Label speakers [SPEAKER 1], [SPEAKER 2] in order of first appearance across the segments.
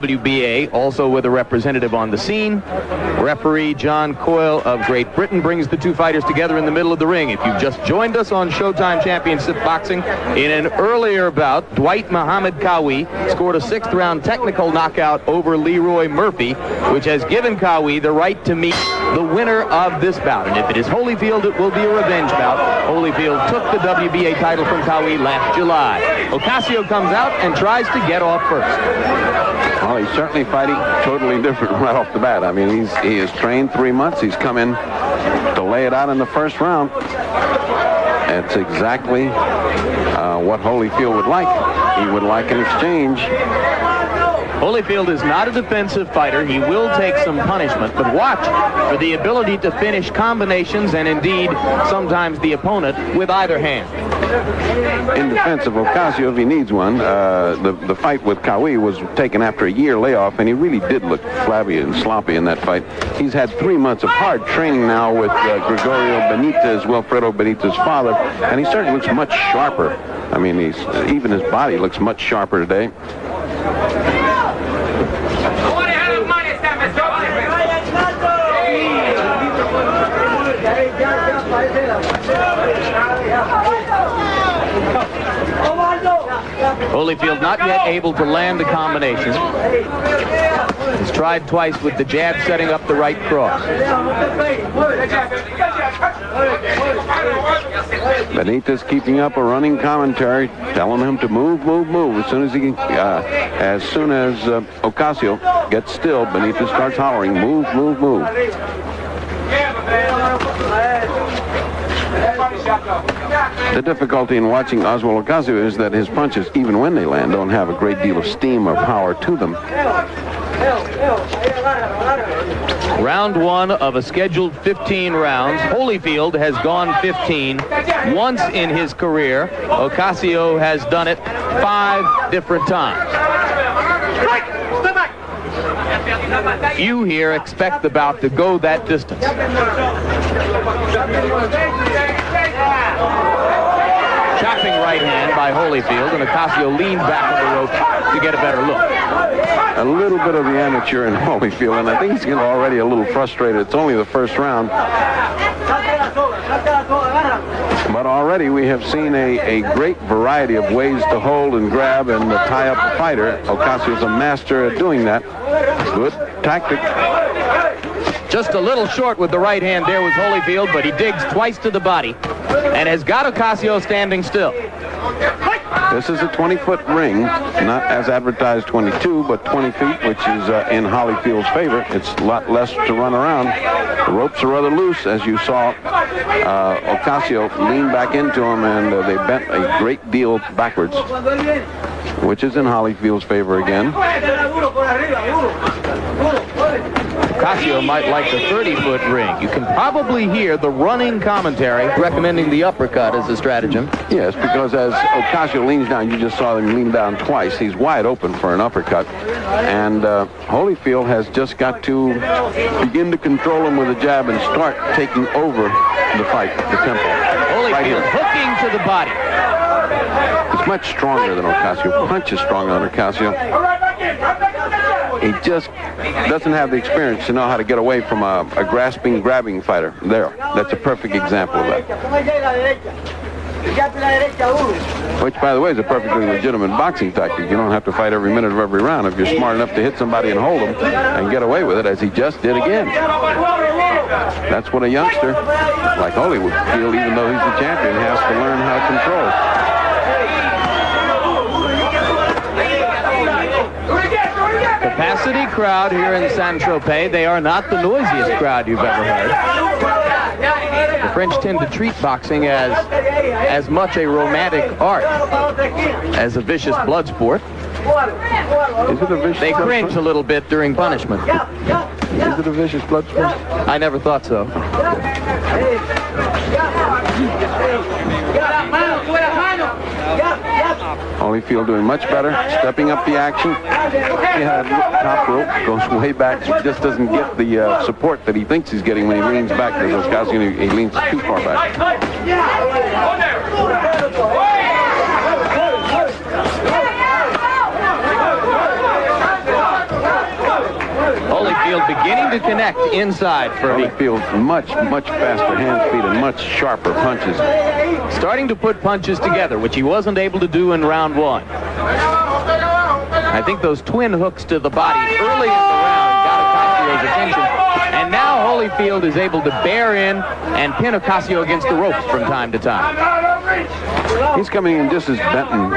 [SPEAKER 1] WBA, also with a representative on the scene. Referee John Coyle of Great Britain brings the two fighters together in the middle of the ring. If you've just joined us on Showtime Championship Boxing, in an earlier bout, Dwight Muhammad Qawi scored a sixth-round technical knockout over Leroy Murphy, which has given Qawi the right to meet the winner of this bout. And if it is Holyfield, it will be a revenge bout. Holyfield took the WBA title from Qawi last July. Ocasio comes out and tries to get off first.
[SPEAKER 2] Well, he's certainly fighting totally different right off the bat. I mean, he has trained 3 months. He's come in to lay it out in the first round. It's exactly what Holyfield would like. He would like an exchange.
[SPEAKER 1] Holyfield is not a defensive fighter. He will take some punishment, but watch for the ability to finish combinations and indeed sometimes the opponent with either hand.
[SPEAKER 2] In defense of Ocasio, if he needs one, the fight with Qawi was taken after a year layoff, and he really did look flabby and sloppy in that fight. He's had 3 months of hard training now with Gregorio Benitez, Wilfredo Benitez's father, and he certainly looks much sharper. I mean, even his body looks much sharper today.
[SPEAKER 1] Holyfield not yet able to land the combination. He's tried twice with the jab, setting up the right cross.
[SPEAKER 2] Benitez keeping up a running commentary, telling him to move, move, move. As soon as Ocasio gets still, Benitez starts hollering, move, move, move. The difficulty in watching Oswald Ocasio is that his punches, even when they land, don't have a great deal of steam or power to them.
[SPEAKER 1] Round one of a scheduled 15 rounds. Holyfield has gone 15 once in his career. Ocasio has done it 5 different times. Few here expect the bout to go that distance. Chopping right hand by Holyfield, and Ocasio leaned back on the rope to get a better look.
[SPEAKER 2] A little bit of the amateur in Holyfield, and I think he's getting already a little frustrated. It's only the first round. But already we have seen a great variety of ways to hold and grab and tie up a fighter. Ocasio's a master at doing that. Good tactic.
[SPEAKER 1] Just a little short with the right hand there was Holyfield, but he digs twice to the body and has got Ocasio standing still.
[SPEAKER 2] This is a 20-foot ring, not as advertised 22, but 20 feet, which is in Holyfield's favor. It's a lot less to run around. The ropes are rather loose, as you saw. Ocasio leaned back into him, and they bent a great deal backwards, which is in Holyfield's favor again.
[SPEAKER 1] Ocasio might like the 30-foot ring. You can probably hear the running commentary recommending the uppercut as a stratagem.
[SPEAKER 2] Yes, because as Ocasio leans down, you just saw him lean down twice. He's wide open for an uppercut. And Holyfield has just got to begin to control him with a jab and start taking over the fight, the tempo.
[SPEAKER 1] Holyfield hooking to the body.
[SPEAKER 2] He's much stronger than Ocasio. Punch is stronger than Ocasio. He just doesn't have the experience to know how to get away from a grasping, grabbing fighter. There, that's a perfect example of that. Which, by the way, is a perfectly legitimate boxing tactic. You don't have to fight every minute of every round if you're smart enough to hit somebody and hold them and get away with it, as he just did again. That's what a youngster like Holy would feel, even though he's the champion, has to learn how to control.
[SPEAKER 1] Capacity crowd here in Saint-Tropez. They are not the noisiest crowd you've ever heard. The French tend to treat boxing as much a romantic art as a vicious blood sport.
[SPEAKER 2] Is it a vicious
[SPEAKER 1] They cringe a little bit during punishment.
[SPEAKER 2] Is it a vicious blood sport?
[SPEAKER 1] I never thought so.
[SPEAKER 2] Holyfield doing much better, stepping up the action. He had top rope, goes way back. He just doesn't get the support that he thinks he's getting when he leans back. Because Ocasio, he leans too far back.
[SPEAKER 1] beginning to connect inside, Ferdy.
[SPEAKER 2] Holyfield much faster hand speed and much sharper punches.
[SPEAKER 1] Starting to put punches together, which he wasn't able to do in round one. I think those twin hooks to the body early in the round got Ocasio's attention. And now Holyfield is able to bear in and pin Ocasio against the ropes from time to time.
[SPEAKER 2] He's coming in just as Benton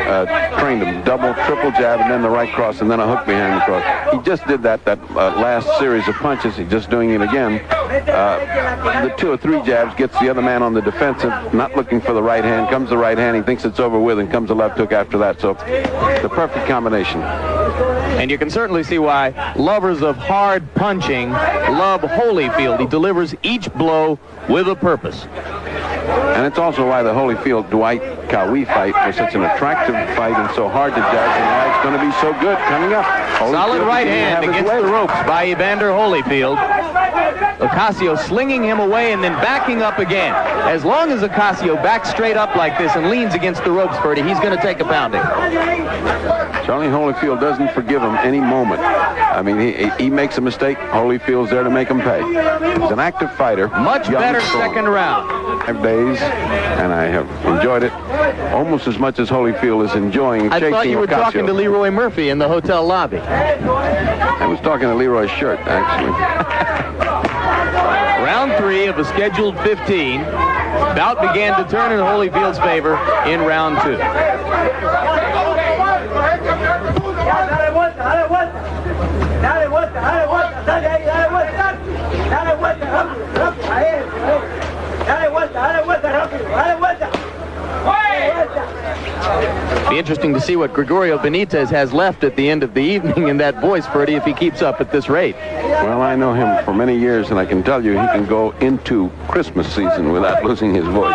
[SPEAKER 2] trained him. Double, triple jab, and then the right cross, and then a hook behind the cross. He just did that last series of punches. He's just doing it again. The 2 or 3 jabs gets the other man on the defensive, not looking for the right hand. Comes the right hand, he thinks it's over with, and comes the left hook after that. So the perfect combination.
[SPEAKER 1] And you can certainly see why lovers of hard punching love Holyfield. He delivers each blow with a purpose.
[SPEAKER 2] And it's also why the Holyfield-Dwight Cowie fight was such an attractive fight and so hard to judge, and why it's going to be so good coming up.
[SPEAKER 1] Solid right hand against the ropes by Evander Holyfield. Ocasio slinging him away and then backing up again. As long as Ocasio backs straight up like this and leans against the ropes, Ferdy, he's going to take a pounding.
[SPEAKER 2] Charlie Holyfield doesn't forgive him any moment. I mean, he makes a mistake, Holyfield's there to make him pay. He's an active fighter.
[SPEAKER 1] Much better second round.
[SPEAKER 2] 5 days, and I have enjoyed it almost as much as Holyfield is enjoying chasing Ocasio.
[SPEAKER 1] I thought you were talking to Leroy Murphy in the hotel lobby.
[SPEAKER 2] I was talking to Leroy's shirt, actually.
[SPEAKER 1] Round 3 of a scheduled 15. Bout began to turn in Holyfield's favor in round 2. Be interesting to see what Gregorio Benitez has left at the end of the evening in that voice, Ferdy, if he keeps up at this rate.
[SPEAKER 2] Well, I know him for many years, and I can tell you he can go into Christmas season without losing his voice.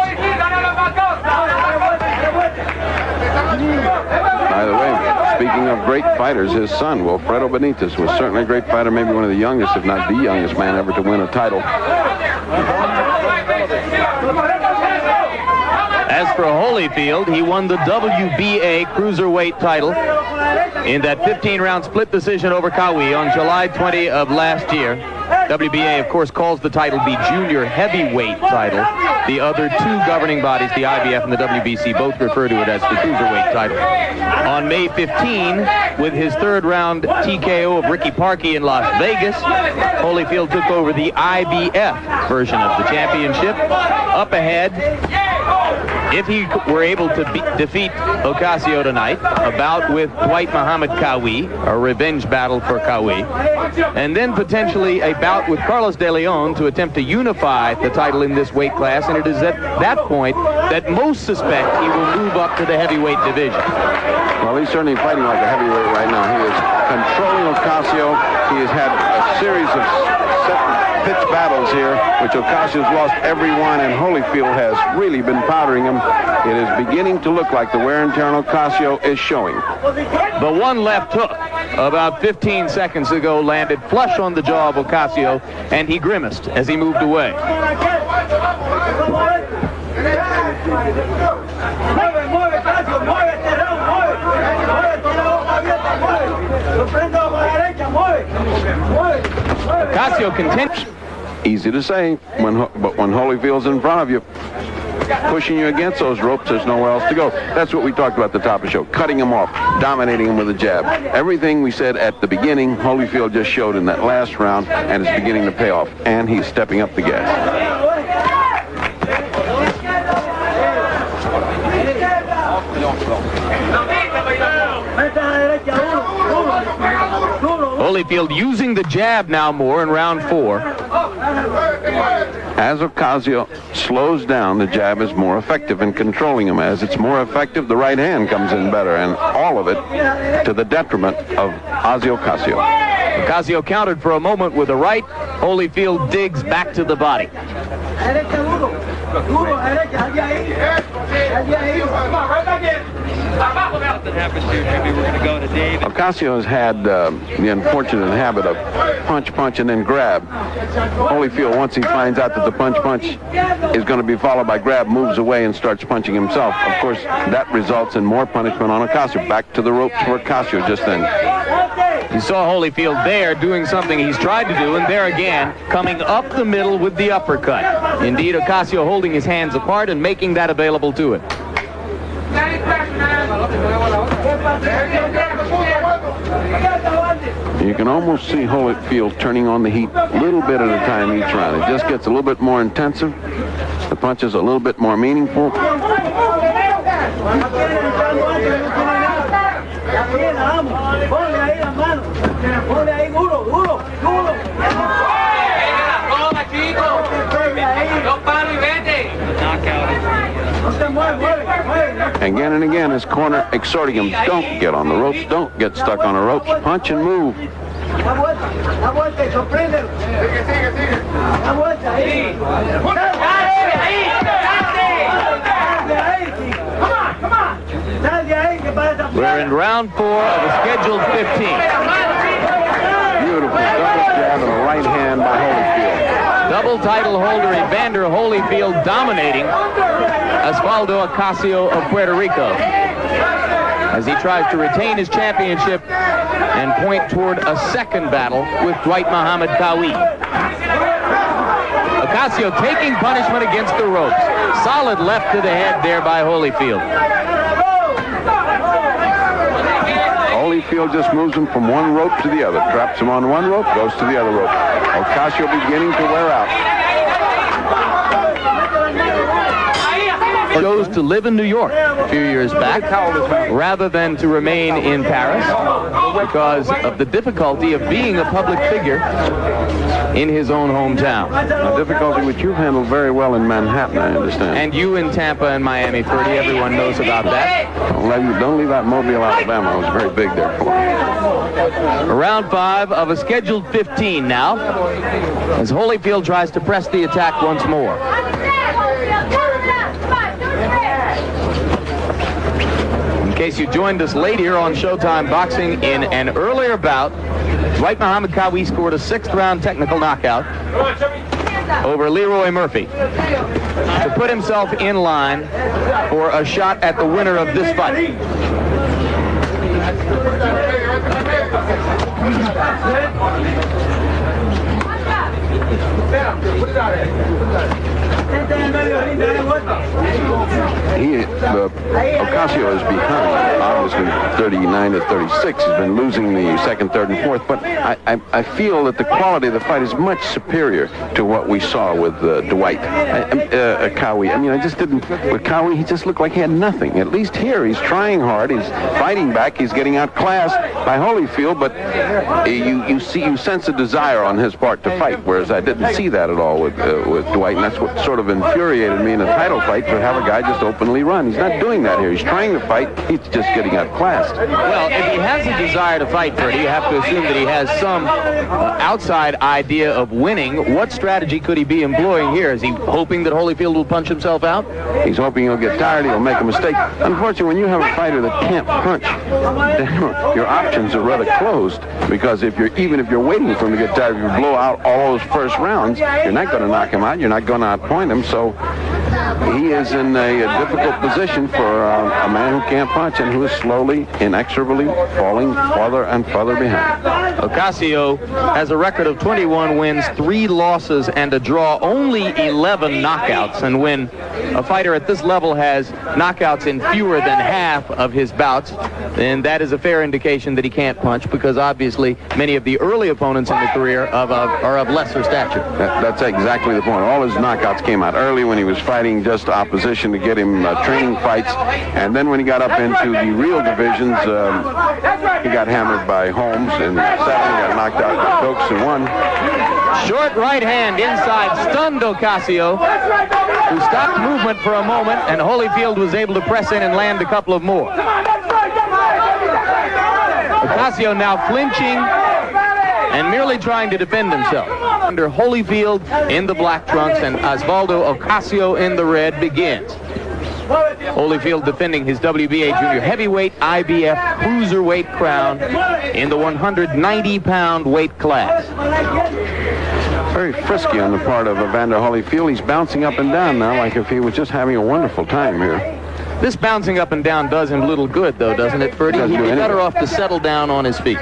[SPEAKER 2] By the way, speaking of great fighters, his son, Wilfredo Benitez, was certainly a great fighter, maybe one of the youngest, if not the youngest man ever to win a title.
[SPEAKER 1] As for Holyfield, he won the WBA Cruiserweight title in that 15-round split decision over Cowie on July 20 of last year. WBA, of course, calls the title the junior heavyweight title. The other 2 governing bodies, the IBF and the WBC, both refer to it as the cruiserweight title. On May 15, with his 3rd round TKO of Ricky Parkey in Las Vegas, Holyfield took over the IBF version of the championship. Up ahead, if he were able to defeat Ocasio tonight, a bout with Dwight Muhammad Cowie, a revenge battle for Cowie, and then potentially a bout with Carlos De Leon to attempt to unify the title in this weight class, and it is at that point that most suspect he will move up to the heavyweight division.
[SPEAKER 2] Well, he's certainly fighting like a heavyweight right now. He is controlling Ocasio. He has had a series of pitch battles here, which Ocasio's lost every one, and Holyfield has really been powdering him. It is beginning to look like the wear and tear on Ocasio is showing.
[SPEAKER 1] The one left hook about 15 seconds ago landed flush on the jaw of Ocasio, and he grimaced as he moved away. Ocasio continues.
[SPEAKER 2] Easy to say, but when Holyfield's in front of you, pushing you against those ropes, there's nowhere else to go. That's what we talked about at the top of the show. Cutting him off, dominating him with a jab. Everything we said at the beginning, Holyfield just showed in that last round, and it's beginning to pay off. And he's stepping up the gas.
[SPEAKER 1] Holyfield using the jab now more in round 4.
[SPEAKER 2] As Ocasio slows down, the jab is more effective in controlling him. As it's more effective, the right hand comes in better, and all of it to the detriment of Ossie Ocasio.
[SPEAKER 1] Ocasio countered for a moment with a right. Holyfield digs back to the body.
[SPEAKER 2] Ocasio has had the unfortunate habit of punch, and then grab. Holyfield, once he finds out that the punch is going to be followed by grab, moves away and starts punching himself. Of course, that results in more punishment on Ocasio. Back to the ropes for Ocasio just then.
[SPEAKER 1] You saw Holyfield there doing something he's tried to do, and there again, coming up the middle with the uppercut. Indeed, Ocasio holding his hands apart and making that available to him.
[SPEAKER 2] You can almost see Holyfield turning on the heat a little bit at a time each round. It just gets a little bit more intensive. The punches a little bit more meaningful. Again and again, his corner exhorting him, don't get on the ropes, don't get stuck on the ropes, punch and move.
[SPEAKER 1] We're in round 4 of the scheduled 15.
[SPEAKER 2] Beautiful double jab and a right hand by Holyfield.
[SPEAKER 1] Double title holder Evander Holyfield dominating Ossie Ocasio of Puerto Rico as he tries to retain his championship and point toward a second battle with Dwight Muhammad Qawi. Ocasio taking punishment against the ropes. Solid left to the head there by Holyfield.
[SPEAKER 2] Holyfield just moves him from one rope to the other. Traps him on one rope, goes to the other rope. Ocasio beginning to wear out.
[SPEAKER 1] Chose to live in New York a few years back rather than to remain in Paris because of the difficulty of being a public figure in his own hometown.
[SPEAKER 2] A difficulty which you've handled very well in Manhattan, I understand.
[SPEAKER 1] And you in Tampa and Miami, Ferdy, everyone knows about that.
[SPEAKER 2] Don't leave out Mobile, Alabama. It was very big there for me.
[SPEAKER 1] Round 5 of a scheduled 15 now, as Holyfield tries to press the attack once more. In case you joined us late here on Showtime Boxing, in an earlier bout, Dwight Muhammad Qawi scored a 6th-round technical knockout over Leroy Murphy to put himself in line for a shot at the winner of this fight.
[SPEAKER 2] Ocasio is behind, obviously 39 to 36. He's been losing the second, third, and fourth, but I feel that the quality of the fight is much superior to what we saw with Dwight Qawi. I mean, I just didn't, with Qawi, he just looked like he had nothing. At least here, he's trying hard, he's fighting back, he's getting outclassed by Holyfield, but you sense a desire on his part to fight, whereas I didn't see that at all with Dwight, and that's what sort of infuriated me in a title fight, to have a guy just openly run. He's not doing that here. He's trying to fight. He's just getting outclassed.
[SPEAKER 1] Well, if he has a desire to fight, Ferdy, you have to assume that he has some outside idea of winning. What strategy could he be employing here? Is he hoping that Holyfield will punch himself out?
[SPEAKER 2] He's hoping he'll get tired. He'll make a mistake. Unfortunately, when you have a fighter that can't punch, your options are rather closed, because even if you're waiting for him to get tired, if you blow out all those first rounds, you're not going to knock him out. You're not going to outpoint him. So he is in a difficult position for a man who can't punch and who is slowly, inexorably falling farther and farther behind.
[SPEAKER 1] Ocasio has a record of 21 wins, 3 losses, and a draw, only 11 knockouts. And when a fighter at this level has knockouts in fewer than half of his bouts, then that is a fair indication that he can't punch, because obviously many of the early opponents in the career are of lesser stature.
[SPEAKER 2] That's exactly the point. All his knockouts came out early when he was fighting just opposition to get him training fights, and then when he got up into the real divisions, he got hammered by Holmes in 7, got knocked out by Dokes in 1.
[SPEAKER 1] Short right hand inside stunned Ocasio, who stopped movement for a moment, and Holyfield was able to press in and land a couple of more. Ocasio now flinching and merely trying to defend himself. Under Holyfield in the black trunks and Osvaldo Ocasio in the red begins. Holyfield defending his WBA junior heavyweight IBF cruiserweight crown in the 190-pound weight class.
[SPEAKER 2] Very frisky on the part of Evander Holyfield. He's bouncing up and down now like if he was just having a wonderful time here.
[SPEAKER 1] This bouncing up and down does him little good, though, doesn't it, Ferdy? He'd be better off to settle down on his feet.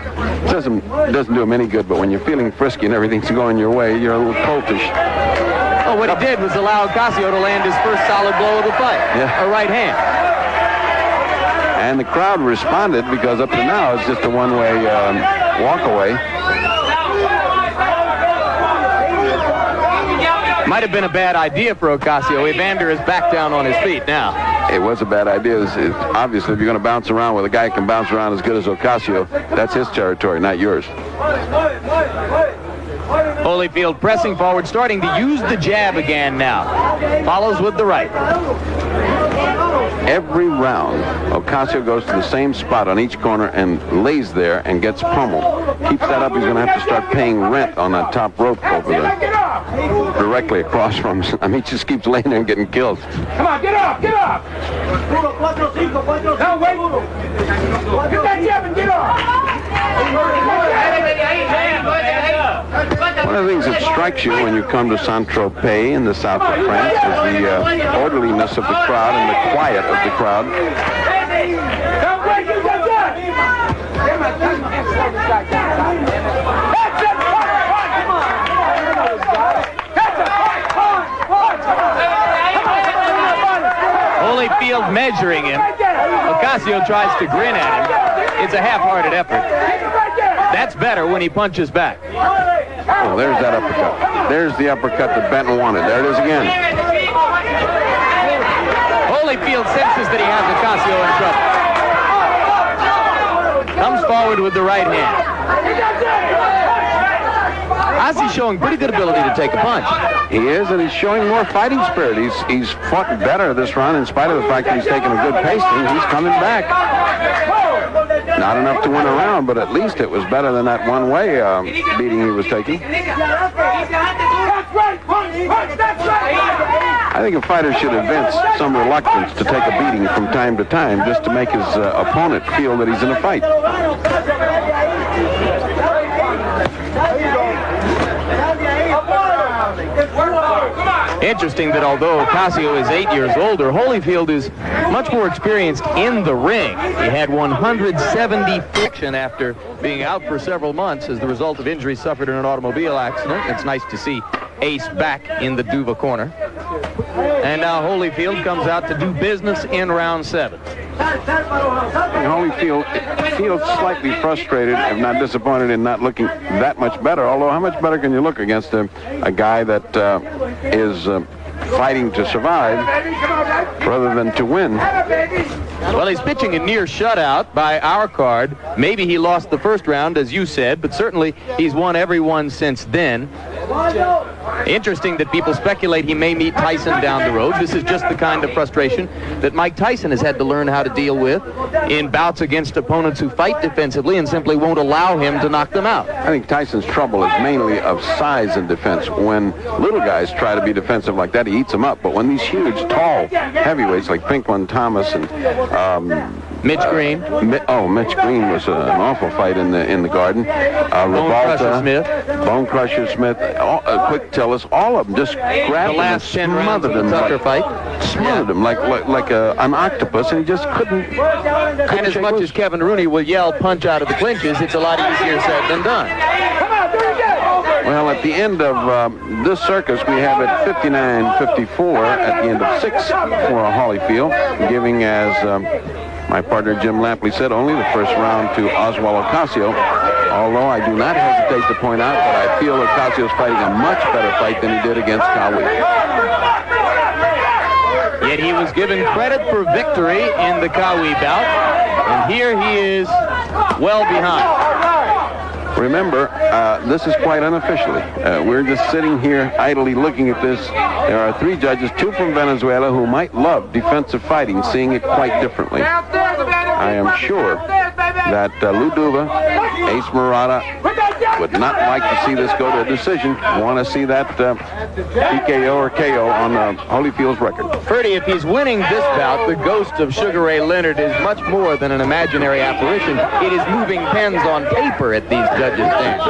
[SPEAKER 2] Just doesn't do him any good, but when you're feeling frisky and everything's going your way, you're a little coltish.
[SPEAKER 1] Well, what he did was allow Ocasio to land his first solid blow of the fight.
[SPEAKER 2] Yeah.
[SPEAKER 1] A right hand.
[SPEAKER 2] And the crowd responded because up to now it's just a one-way walk away.
[SPEAKER 1] Might have been a bad idea for Ocasio. Evander is back down on his feet now.
[SPEAKER 2] It was a bad idea. Obviously, if you're going to bounce around with a guy who can bounce around as good as Ocasio, that's his territory, not yours.
[SPEAKER 1] Holyfield pressing forward, starting to use the jab again now. Follows with the right.
[SPEAKER 2] Every round, Ocasio goes to the same spot on each corner and lays there and gets pummeled. Keeps that up, he's going to have to start paying rent on that top rope over there. Directly across from him. I mean, he just keeps laying there and getting killed.
[SPEAKER 3] Come on, get up, get up! Now wait! Get that jab and get up!
[SPEAKER 2] One of the things that strikes you when you come to Saint-Tropez in the south of France is the orderliness of the crowd and the quiet of the crowd.
[SPEAKER 1] Holyfield measuring him. Ocasio tries to grin at him. It's a half-hearted effort. That's better when he punches back.
[SPEAKER 2] Oh, there's that uppercut. There's the uppercut that Benton wanted. There it is again.
[SPEAKER 1] Holyfield senses that he has Ocasio in trouble. Comes forward with the right hand. Ossie's showing pretty good ability to take a punch.
[SPEAKER 2] He is, and he's showing more fighting spirit. He's fought better this round in spite of the fact that he's taken a good pacing. He's coming back. Not enough to win a round, but at least it was better than that one-way beating he was taking. I think a fighter should evince some reluctance to take a beating from time to time just to make his opponent feel that he's in a fight.
[SPEAKER 1] Interesting that although Ocasio is 8 years older, Holyfield is much more experienced in the ring. He had 170 friction after being out for several months as the result of injuries suffered in an automobile accident. It's nice to see Ace back in the Nouveau corner. And now Holyfield comes out to do business in round 7.
[SPEAKER 2] Holyfield feels slightly frustrated, if not disappointed, in not looking that much better. Although, how much better can you look against a guy that is fighting to survive rather than to win?
[SPEAKER 1] Well, he's pitching a near shutout by our card. Maybe he lost the first round, as you said, but certainly he's won every one since then. Interesting that people speculate he may meet Tyson down the road. This is just the kind of frustration that Mike Tyson has had to learn how to deal with in bouts against opponents who fight defensively and simply won't allow him to knock them out.
[SPEAKER 2] I think Tyson's trouble is mainly of size and defense. When little guys try to be defensive like that, he eats them up. But when these huge, tall heavyweights like Pinkman Thomas and
[SPEAKER 1] Mitch Green.
[SPEAKER 2] Mitch Green was an awful fight in the Garden. Bone Crusher Smith, Quick Tillis, all of them just grabbed him and smothered him. Smothered him like an octopus, and he just couldn't
[SPEAKER 1] and as much as Kevin Rooney will yell punch out of the clinches, it's a lot easier said than done.
[SPEAKER 2] Well, at the end of this circus, we have it 59-54 at the end of 6 for Holyfield, giving, as my partner Jim Lampley said, only the first round to Ossie Ocasio. Although I do not hesitate to point out that I feel Ocasio's fighting a much better fight than he did against Cowie.
[SPEAKER 1] Yet he was given credit for victory in the Cowie bout, and here he is well behind.
[SPEAKER 2] Remember, this is quite unofficially. We're just sitting here idly looking at this. There are 3 judges, 2 from Venezuela, who might love defensive fighting, seeing it quite differently. I am sure that Nouveau, Ace Murata would not like to see this go to a decision. Want to see that TKO or KO on Holyfield's record.
[SPEAKER 1] Ferdy, if he's winning this bout, the ghost of Sugar Ray Leonard is much more than an imaginary apparition. It is moving pens on paper at these judges' stands.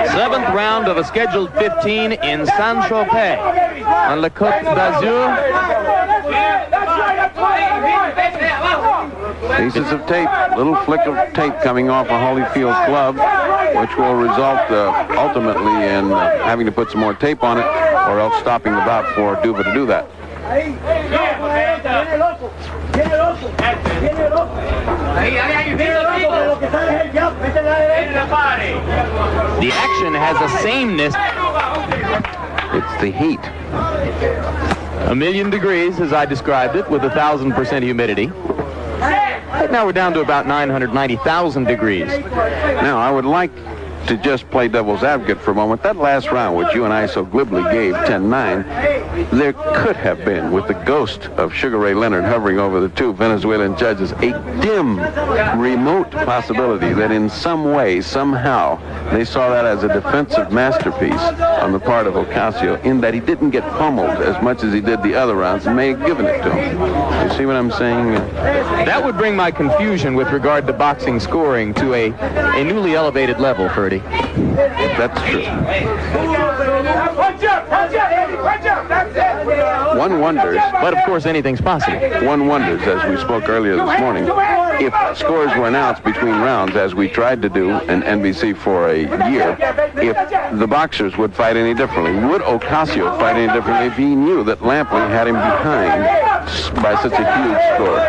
[SPEAKER 1] 7th round of a scheduled 15 in Saint-Tropez on La Côte d'Azur.
[SPEAKER 2] Pieces of tape, little flick of tape coming off a Holyfield's glove, which will result ultimately in having to put some more tape on it, or else stopping the bout for Nouveau to do that.
[SPEAKER 1] The action has a sameness.
[SPEAKER 2] It's the heat.
[SPEAKER 1] 1,000,000 degrees, as I described it, with 1,000% humidity. Now we're down to about 990,000 degrees.
[SPEAKER 2] Now, I would like to just play devil's advocate for a moment. That last round, which you and I so glibly gave 10-9, there could have been, with the ghost of Sugar Ray Leonard hovering over the two Venezuelan judges, a dim, remote possibility that in some way, somehow, they saw that as a defensive masterpiece on the part of Ocasio, in that he didn't get pummeled as much as he did the other rounds, and may have given it to him. You see what I'm saying?
[SPEAKER 1] That would bring my confusion with regard to boxing scoring to a newly elevated level, Ferdy.
[SPEAKER 2] That's true. One wonders,
[SPEAKER 1] but of course anything's possible.
[SPEAKER 2] One wonders, as we spoke earlier this morning, if scores were announced between rounds, as we tried to do in NBC for a year, if the boxers would fight any differently. Would Ocasio fight any differently if he knew that Lampley had him behind by such a huge score?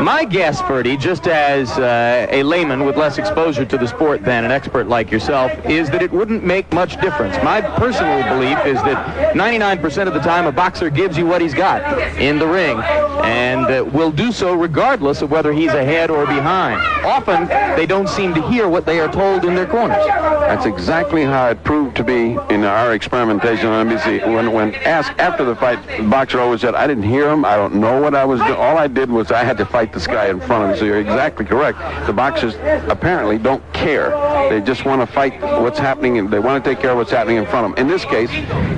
[SPEAKER 1] My guess, Ferdy, just as a layman with less exposure to the sport than an expert like yourself, is that it wouldn't make much difference. My personal belief is that 99% of the time a boxer gives you what he's got in the ring, and will do so regardless of whether he's ahead or behind. Often, they don't seem to hear what they are told in their corners.
[SPEAKER 2] That's exactly how it proved to be in our experimentation on NBC. When asked after the fight, the boxer always said, I didn't hear him, I don't know what I was doing. All I did was I had to fight this guy in front of him. So you're exactly correct. The boxers apparently don't care. They just want to fight what's happening, and they want to take care of what's happening in front of them. In this case,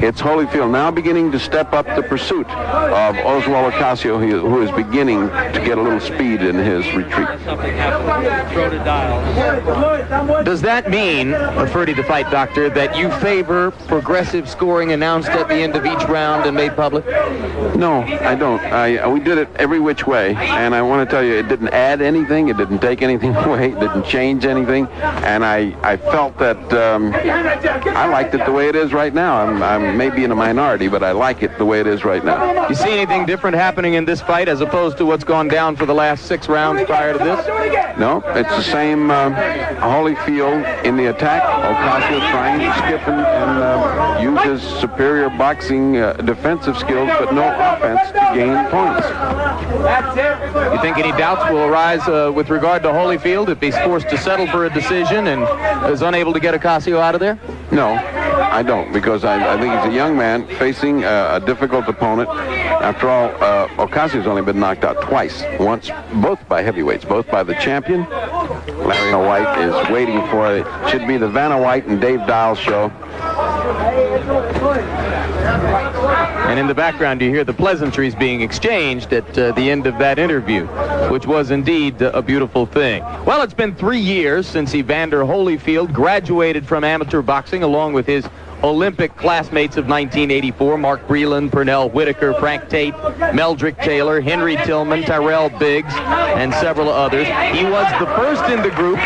[SPEAKER 2] it's Holyfield now beginning to step up the pursuit of Ossie Ocasio, who is beginning to get a little speed in his retreat.
[SPEAKER 1] Does that mean, Ferdy the Fight Doctor, that you favor progressive scoring announced at the end of each round and made public?
[SPEAKER 2] No, I don't. We did it every which way, and I want to tell you, it didn't add anything, it didn't take anything away, it didn't change anything, and I felt that I liked it the way it is right now. I'm maybe in a minority, but I like it the way it is right now.
[SPEAKER 1] You see anything different happening in this fight as opposed to what's gone down for the last 6 rounds prior to this?
[SPEAKER 2] No, it's the same Holyfield in the attack. Ocasio trying to skip and use his superior boxing defensive skills, but no offense to gain points.
[SPEAKER 1] You think any doubts will arise with regard to Holyfield if he's forced to settle for a decision and is unable to get Ocasio out of there?
[SPEAKER 2] No, I don't, because I think he's a young man facing a difficult opponent. After all, Ocasio's only been knocked out twice, once both by heavyweights, both by the champion. Larry White is waiting for it. Should be the Vanna White and Dave Dial show.
[SPEAKER 1] And in the background, you hear the pleasantries being exchanged at the end of that interview, which was indeed a beautiful thing. Well, it's been 3 years since Evander Holyfield graduated from amateur boxing along with his Olympic classmates of 1984, Mark Breland, Pernell Whitaker, Frank Tate, Meldrick Taylor, Henry Tillman, Tyrell Biggs, and several others. He was the first in the group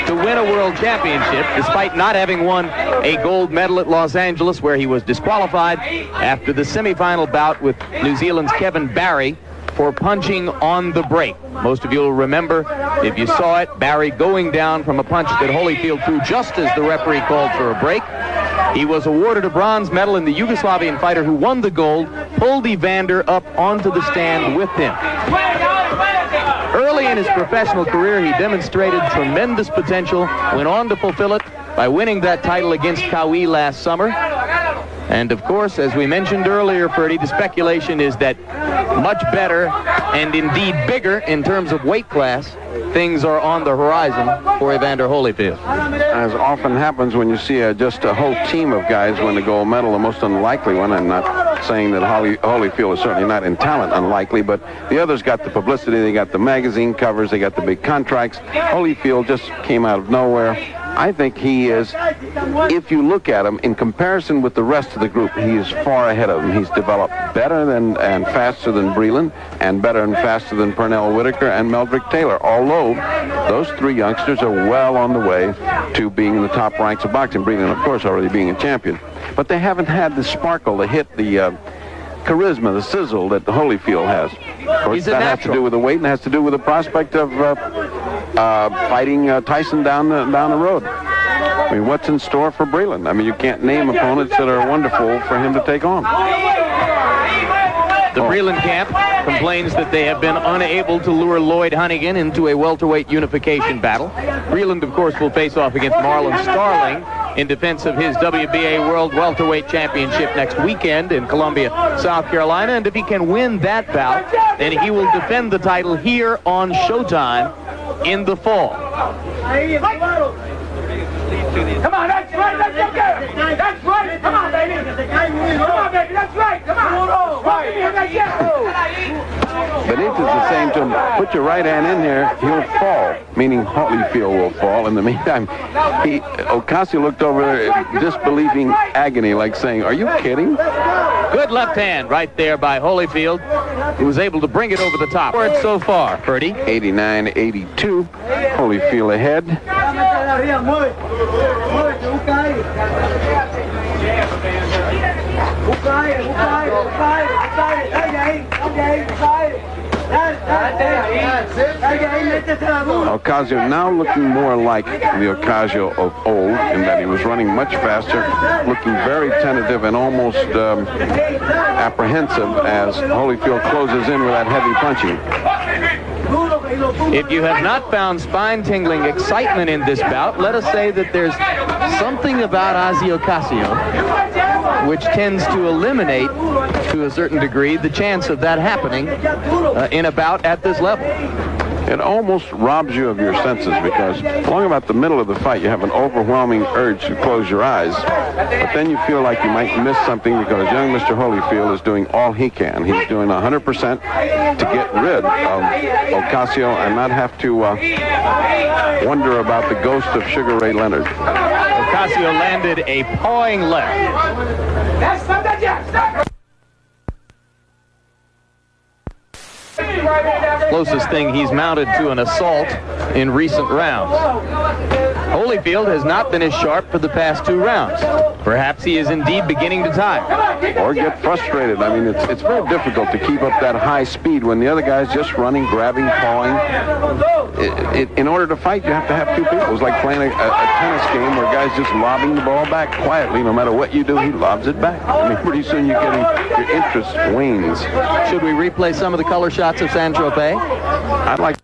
[SPEAKER 1] to win a world championship, despite not having won a gold medal at Los Angeles, where he was disqualified after the semifinal bout with New Zealand's Kevin Barry for punching on the break. Most of you will remember, if you saw it, Barry going down from a punch that Holyfield threw just as the referee called for a break. He was awarded a bronze medal, and the Yugoslavian fighter who won the gold pulled Evander up onto the stand with him. Early in his professional career, he demonstrated tremendous potential, went on to fulfill it by winning that title against Cowie last summer. And of course, as we mentioned earlier, Ferdy, the speculation is that much better and indeed bigger in terms of weight class, things are on the horizon for Evander Holyfield.
[SPEAKER 2] As often happens when you see just a whole team of guys win the gold medal, the most unlikely one, I'm not saying that Holyfield is certainly not in talent unlikely, but the others got the publicity, they got the magazine covers, they got the big contracts. Holyfield just came out of nowhere, I think he is, if you look at him, in comparison with the rest of the group, he is far ahead of them. He's developed better than and faster than Breland, and better and faster than Pernell Whitaker and Meldrick Taylor, although those three youngsters are well on the way to being in the top ranks of boxing. Breland, of course, already being a champion. But they haven't had the sparkle, the hit, the charisma, the sizzle that Holyfield has. Of course, that has to do with the weight and has to do with the prospect of fighting Tyson down the road. I mean, what's in store for Breland? I mean, you can't name opponents that are wonderful for him to take on.
[SPEAKER 1] The Breland camp complains that they have been unable to lure Lloyd Honeyghan into a welterweight unification battle. Breland, of course, will face off against Marlon Starling in defense of his WBA World Welterweight Championship next weekend in Columbia, South Carolina. And if he can win that bout, then he will defend the title here on Showtime in the fall.
[SPEAKER 3] Come on, that's right, that's okay. That's right, come on, baby. Come on, baby, that's right, come on.
[SPEAKER 2] Benitez is saying to him, put your right hand in there, he'll fall, meaning Holyfield will fall. In the meantime, Ocasio looked over there, disbelieving agony, like saying, are you kidding?
[SPEAKER 1] Good left hand right there by Holyfield, who was able to bring it over the top. For it so far, Purdy.
[SPEAKER 2] 89-82, Holyfield ahead. Ocasio now looking more like the Ocasio of old in that he was running much faster, looking very tentative and almost apprehensive as Holyfield closes in with that heavy punching.
[SPEAKER 1] If you have not found spine-tingling excitement in this bout, let us say that there's something about Ossie Ocasio which tends to eliminate, to a certain degree, the chance of that happening in a bout at this level.
[SPEAKER 2] It almost robs you of your senses because along about the middle of the fight, you have an overwhelming urge to close your eyes. But then you feel like you might miss something because young Mr. Holyfield is doing all he can. He's doing 100% to get rid of Ocasio and not have to wonder about the ghost of Sugar Ray Leonard.
[SPEAKER 1] Ocasio landed a pawing left. Closest thing he's mounted to an assault in recent rounds. Holyfield has not been as sharp for the past 2 rounds. Perhaps he is indeed beginning to tire.
[SPEAKER 2] Or get frustrated. I mean, it's very difficult to keep up that high speed when the other guy's just running, grabbing, pawing. In order to fight, you have to have 2 people. It's like playing a tennis game where guys just lobbing the ball back quietly. No matter what you do, he lobs it back. I mean, pretty soon you're getting, your interest wanes.
[SPEAKER 1] Should we replay some of the color shots of Saint-Tropez?
[SPEAKER 2] I'd like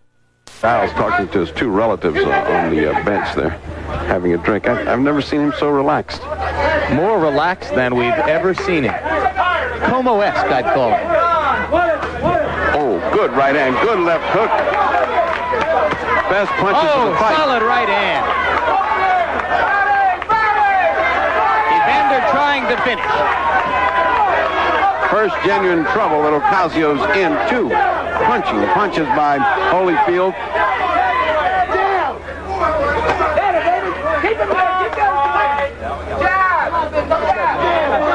[SPEAKER 2] Styles talking to his 2 relatives on the bench there, having a drink. I've never seen him so relaxed.
[SPEAKER 1] More relaxed than we've ever seen him. Como-esque, I'd call it.
[SPEAKER 2] Oh, good right hand, good left hook. Best punches of the fight.
[SPEAKER 1] Solid right hand. Evander trying to finish.
[SPEAKER 2] First genuine trouble that Ocasio's in, 2 punches by Holyfield.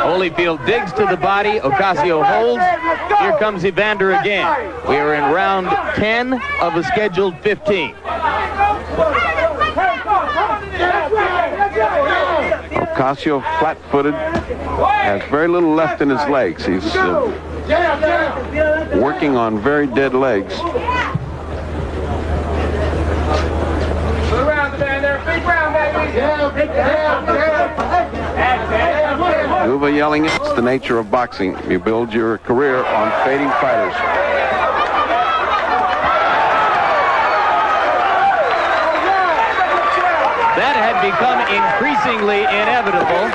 [SPEAKER 1] Holyfield digs to the body. Ocasio holds. Here comes Evander again. We are in round 10 of a scheduled 15.
[SPEAKER 2] Ocasio flat-footed, has very little left in his legs. He's working on very dead legs. Nouveau yelling, it's the nature of boxing. You build your career on fading fighters.
[SPEAKER 1] That had become increasingly inevitable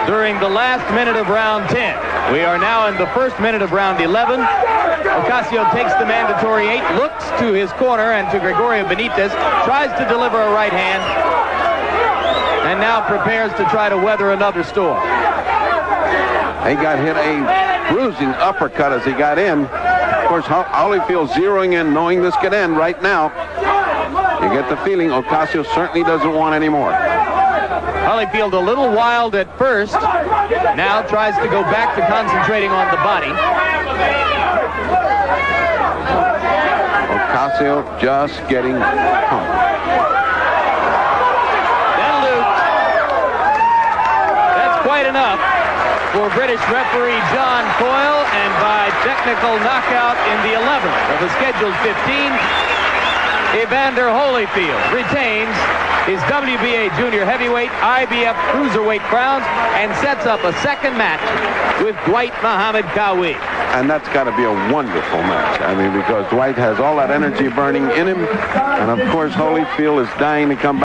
[SPEAKER 1] during the last minute of round 10. We are now in the first minute of round 11. Ocasio takes the mandatory 8, looks to his corner and to Gregorio Benitez, tries to deliver a right hand, and now prepares to try to weather another storm.
[SPEAKER 2] He got hit a bruising uppercut as he got in. Of course, Holyfield zeroing in, knowing this could end right now. You get the feeling Ocasio certainly doesn't want any more.
[SPEAKER 1] Holyfield a little wild at first. Now tries to go back to concentrating on the body.
[SPEAKER 2] Ocasio just getting pumped.
[SPEAKER 1] Then Luke. That's quite enough for British referee John Coyle, and by technical knockout in the 11th of the scheduled 15, Evander Holyfield retains his WBA junior heavyweight, IBF cruiserweight crowns, and sets up a second match with Dwight Muhammad Qawi.
[SPEAKER 2] And that's got to be a wonderful match. I mean, because Dwight has all that energy burning in him, and of course Holyfield is dying to come back.